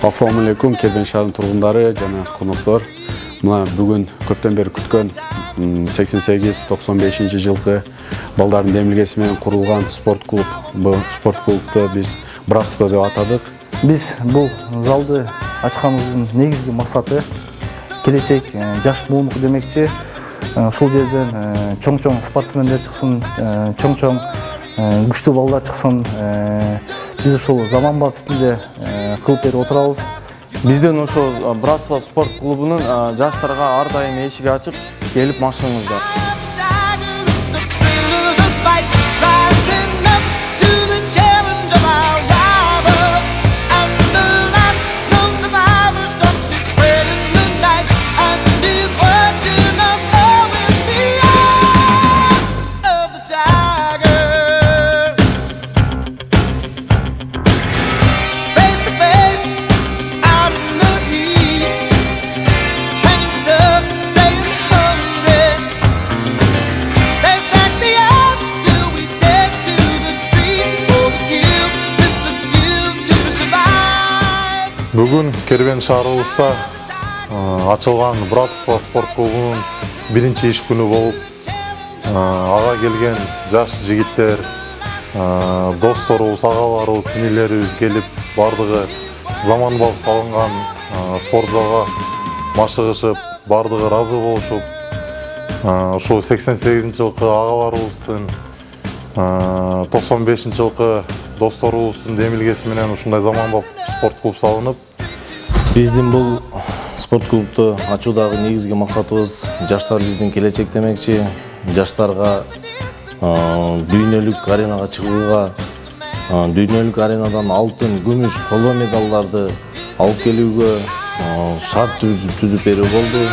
Assalamu алейкум, Кербен шаарынын тургундары жана коноктор. Мына бүгүн көптөн бери күткөн 88-95 жылкы балдардын демилгеси менен курулган спорт клуб. Бул спорт клубду биз Братство деп атадык. Биз бул залды ачканыбыздын негизги максаты келечек жаш буунук демекчи. Ушул жерден чоң-чоң спортсмендер чыксын, чоң-чоң күчтүү балдар чыксын. Биз ушул заманбап стилде кылып берип отурабыз. Бизден ошо Братство спорт клубунун жаштарга ар дайым эшиги ачык, келип машыгыңыздар. Бүгін Кербен шаарыбызда ачылган Братство спорт клубунун биринчи иш күнү болуп, ага келген жаш жигиттер, досторубуз, агаларыбыз, инилерибиз келип, бардыгы заманбап салынган спорт залга машыгышып, бардыгы ыраазы болушуп, ушул 88 жылкы агаларыбыздын 95 жылкы досторубуздун демилгеси менен ушундай заманбап спорт клуб салынып, биздин бул спорт клубду ачуудагы негизги максатыбыз жаштар биздин келечек демекчи. Жаштарга дүйнөлүк аренага чыгууга, дүйнөлүк аренадан алтын, күмүш, коло медалдарды алып келүүгө шарт түзүп берүү болду.